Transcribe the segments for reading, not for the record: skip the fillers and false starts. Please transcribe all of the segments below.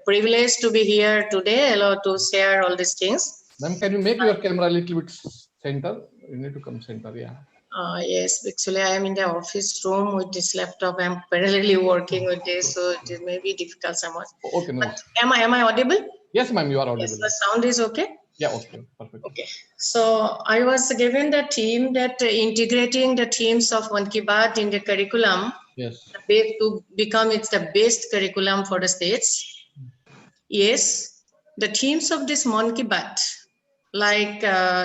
privileged to be here today, to share all these things. Ma'am, can you make your camera a little bit center? You need to come center, yeah. Yes, actually I am in the office room with this laptop. I'm parallelly working with this, so it may be difficult somewhat. Okay, no. But am I audible? Yes, ma'am, you are audible. Yes, the sound is okay? Yeah, okay, perfect. Okay, so I was given the theme that integrating the themes of Mann Ki Baat in the curriculum, yes, to become the best curriculum for the states. Yes, the themes of this Mann Ki Baat, like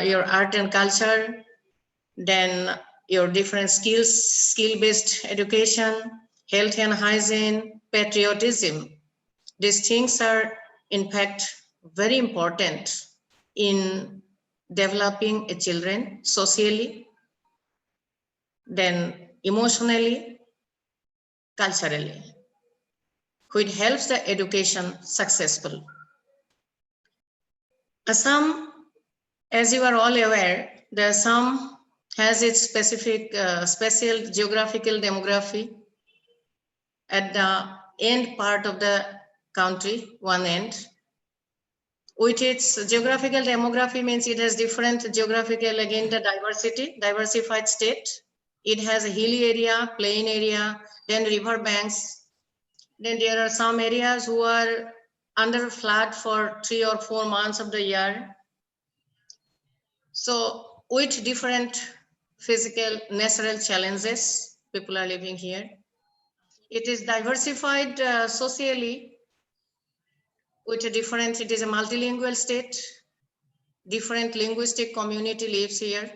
your art and culture, then your different skills, skill-based education, health and hygiene, patriotism. These things are, in fact, very important in developing a children socially, then emotionally, culturally, which helps the education successful. Assam, as you are all aware, the Assam has its specific special geographical demography at the end part of the country, one end. With its geographical demography means it has different geographical, again, the diversified state. It has a hilly area, plain area, then river banks. Then there are some areas who are under flood for 3 or 4 months of the year. So with different physical, natural challenges, people are living here. It is diversified socially with a different, it is a multilingual state. Different linguistic community lives here.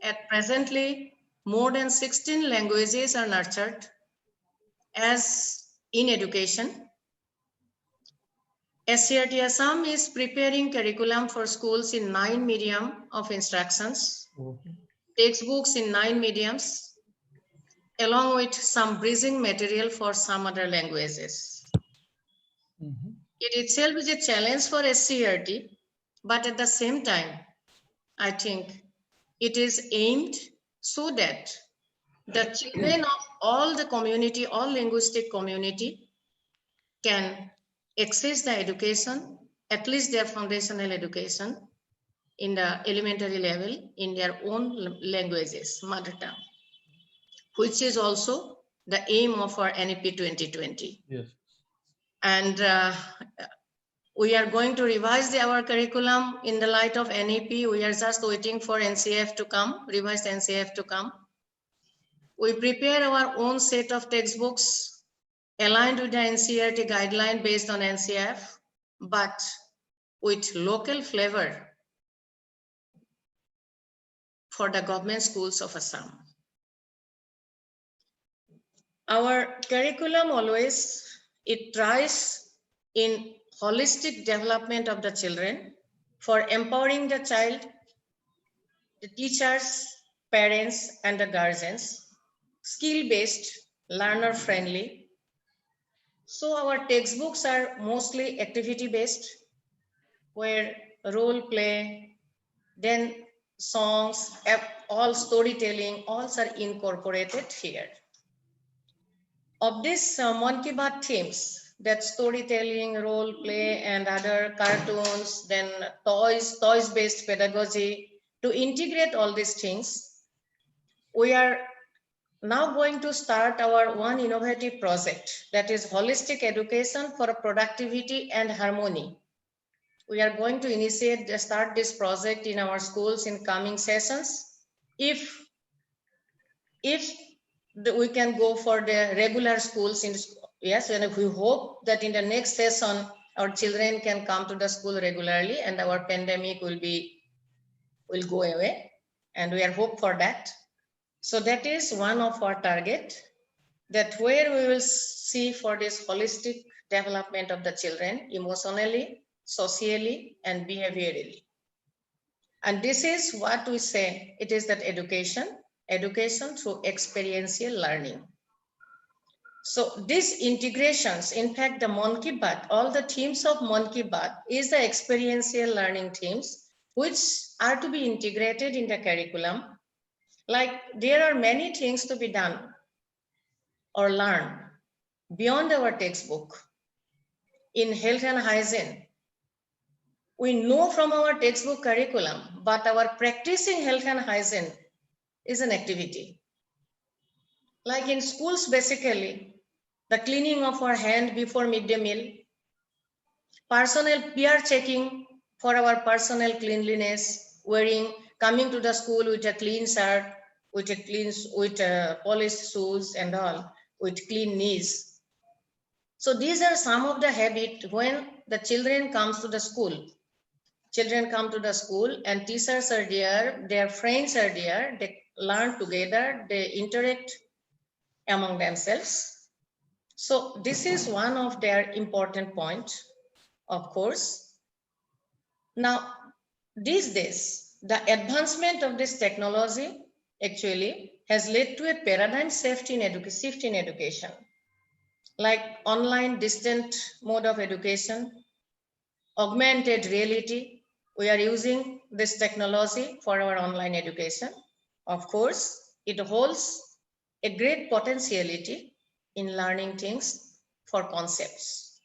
At presently, more than 16 languages are nurtured as in education. SCRT Assam is preparing curriculum for schools in 9 medium of instructions, textbooks in 9 mediums, along with some bridging material for some other languages. It itself is a challenge for SCRT, but at the same time, I think it is aimed so that the children of all the community, all linguistic community, can access the education, at least their foundational education in the elementary level in their own languages, mother tongue, which is also the aim of our NEP 2020. Yes. And we are going to revise our curriculum in the light of NEP. We are just waiting for NCF to come, revised NCF to come. We prepare our own set of textbooks aligned with the NCERT guideline based on NCF, but with local flavor for the government schools of Assam. Our curriculum always, it tries in holistic development of the children for empowering the child, the teachers, parents, and the guardians, skill-based, learner-friendly. So our textbooks are mostly activity-based, where role play, then songs, all storytelling, all are incorporated here. Of this Mann Ki Baat themes, that storytelling, role play, and other cartoons, then toys-based pedagogy, to integrate all these things, we are now going to start our one innovative project, that is holistic education for productivity and harmony. We are going to start this project in our schools in coming sessions. If we can go for the regular schools, yes, and we hope that in the next session, our children can come to the school regularly and our pandemic will go away. And we are hope for that. So that is one of our target, that where we will see for this holistic development of the children emotionally, socially, and behaviorally. And this is what we say, it is that education through experiential learning. So these integrations, in fact, the Mann Ki Baat, all the themes of Mann Ki Baat is the experiential learning themes, which are to be integrated in the curriculum. Like there are many things to be done or learned beyond our textbook. in health and hygiene. We know from our textbook curriculum, but our practicing health and hygiene is an activity. Like in schools, basically, the cleaning of our hand before midday meal, personal peer checking for our personal cleanliness, coming to the school with a clean shirt, with polished shoes and all, with clean knees. So these are some of the habits when the children comes to the school. Children come to the school and teachers are there, their friends are there, they learn together, they interact among themselves. So this is one of their important points, of course. Now, these days, the advancement of this technology actually has led to a paradigm shift in education, like online distant mode of education, augmented reality. We are using this technology for our online education. Of course, it holds a great potentiality in learning things for concepts.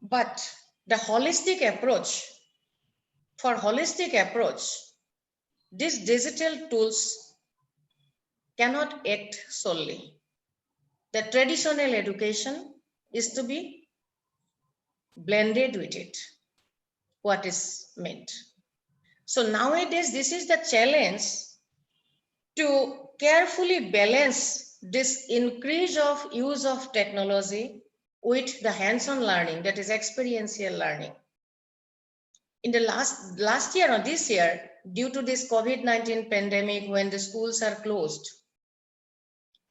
But the holistic approach, these digital tools cannot act solely. The traditional education is to be blended with it, what is meant. So nowadays, this is the challenge to carefully balance this increase of use of technology with the hands-on learning, that is experiential learning. In the last year or this year, due to this COVID-19 pandemic, when the schools are closed,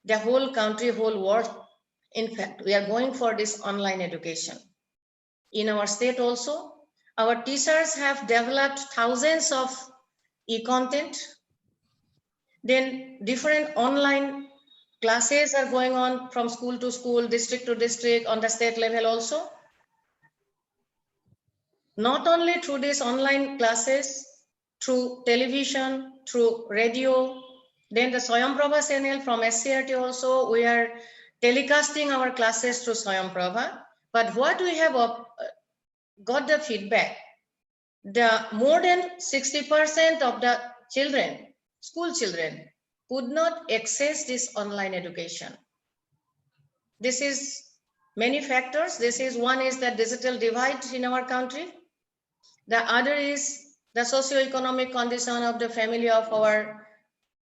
the whole country, whole world, in fact, we are going for this online education. In our state also, our teachers have developed thousands of e-content. Then different online classes are going on from school to school, district to district, on the state level also. Not only through these online classes, through television, through radio, then the Swayamprabha channel from SCRT also, we are telecasting our classes through Swayamprabha. But what we have got the feedback, the more than 60% of the children, school children, could not access this online education. This is many factors. One is the digital divide in our country. The other is the socio-economic condition of the family of our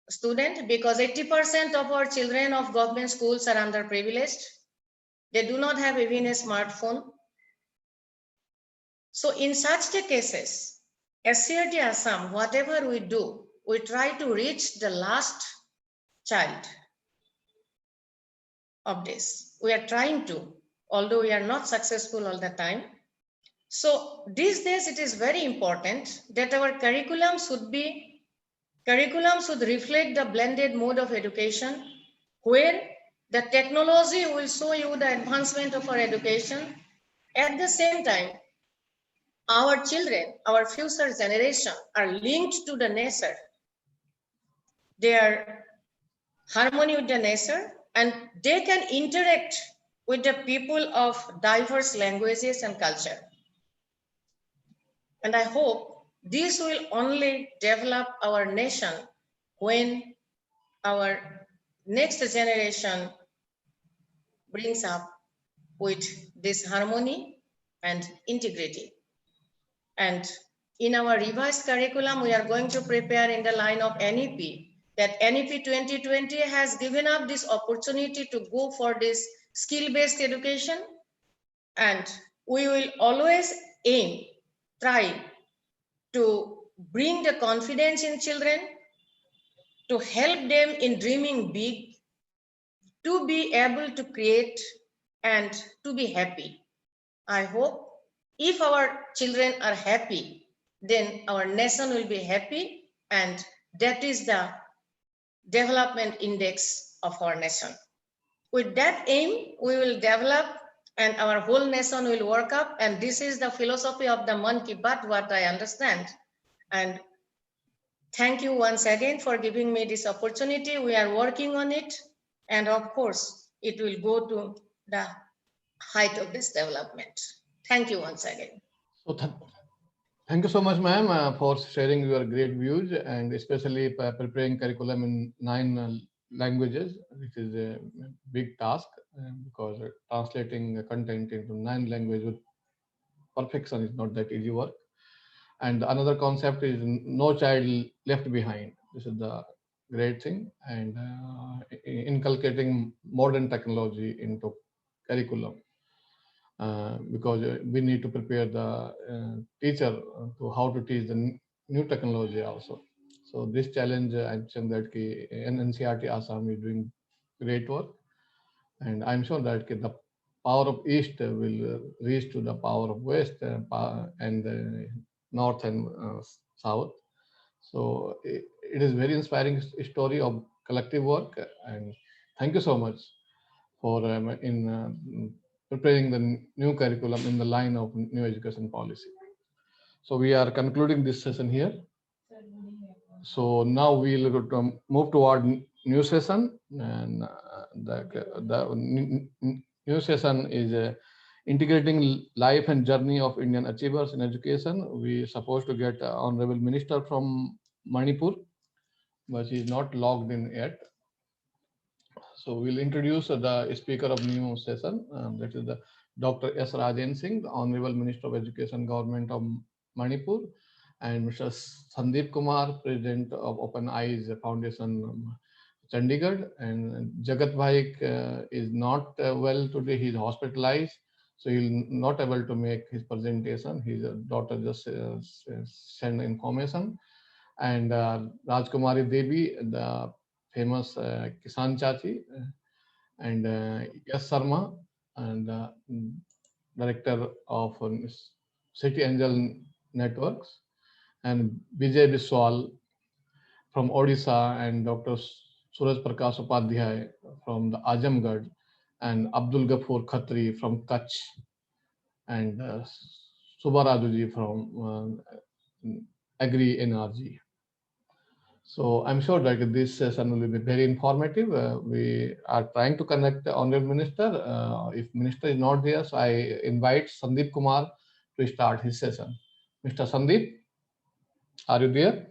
student, because 80% of our children of government schools are underprivileged. They do not have even a smartphone. So in such cases, SCRT Assam, whatever we do, we try to reach the last child of this. We are trying to, although we are not successful all the time. So these days it is very important that our curriculum should reflect the blended mode of education, where the technology will show you the advancement of our education. At the same time, our children, our future generation are linked to the nature. They are harmony with the nature, and they can interact with the people of diverse languages and culture. And I hope this will only develop our nation when our next generation brings up with this harmony and integrity. And in our revised curriculum, we are going to prepare in the line of NEP, that NEP 2020 has given up this opportunity to go for this skill-based education. And we will always try to bring the confidence in children, to help them in dreaming big, to be able to create and to be happy. I hope if our children are happy, then our nation will be happy, and that is the development index of our nation. With that aim, we will develop and our whole nation will work up, and this is the philosophy of the Mann Ki Baat, what I understand. And thank you once again for giving me this opportunity. We are working on it, and of course, it will go to the height of this development. Thank you once again. So thank you so much, ma'am, for sharing your great views, and especially preparing curriculum in 9 languages, which is a big task, because translating content into 9 languages with perfection is not that easy work. And another concept is no child left behind. This is the great thing, and inculcating modern technology into curriculum, because we need to prepare the teacher to how to teach the new technology also. So this challenge, I'm saying that NCERT Assam is doing great work, and I'm sure that the power of East will reach to the power of West, and North and South. So it is very inspiring story of collective work, and thank you so much for in preparing the new curriculum in the line of new education policy. So we are concluding this session here. So now we'll move toward new session, and the new session is integrating life and journey of Indian achievers in education. We supposed to get Honorable Minister from Manipur, but he is not logged in yet. So we'll introduce the speaker of new session. That is the Dr. S. Rajen Singh, the Honorable Minister of Education, Government of Manipur, and Mr. Sandeep Kumar, President of Open Eyes Foundation, Chandigarh. And Jagat Bhai is not well today. He's hospitalized, so he'll not able to make his presentation. His daughter just sent information. And Rajkumari Devi, the famous Kisan Chachi, and S. Sharma, and director of City Angel Networks, and Vijay Biswal from Odisha, and Dr. Suraj Prakash Upadhyay from the Azamgarh, and Abdul Ghafoor Khatri from Kutch, and Subha Rajuji from Agri NRG. So I'm sure that this session will be very informative. We are trying to connect the Honorable Minister. If Minister is not there, so I invite Sandeep Kumar to start his session. Mr. Sandeep, are you there?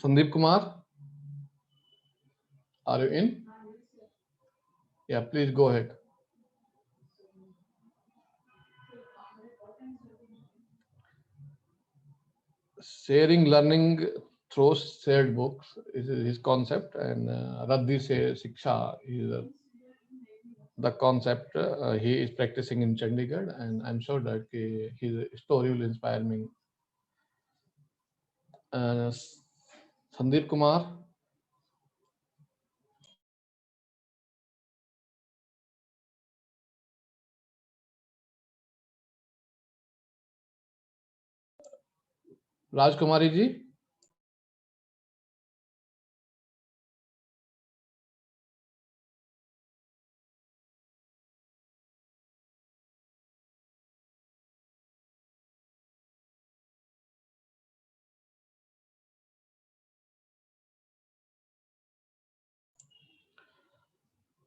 Sandeep Kumar, are you in? Yeah, please go ahead. Sharing learning through shared books is his concept, and Radhi Se Shiksha is the concept he is practicing in Chandigarh, and I'm sure that his story will inspire me. Sandeep Kumar. Rajkumari ji.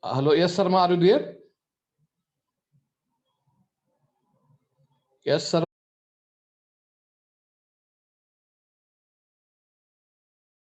Hello, yes, Sharma, are you there? Yes, Sharma.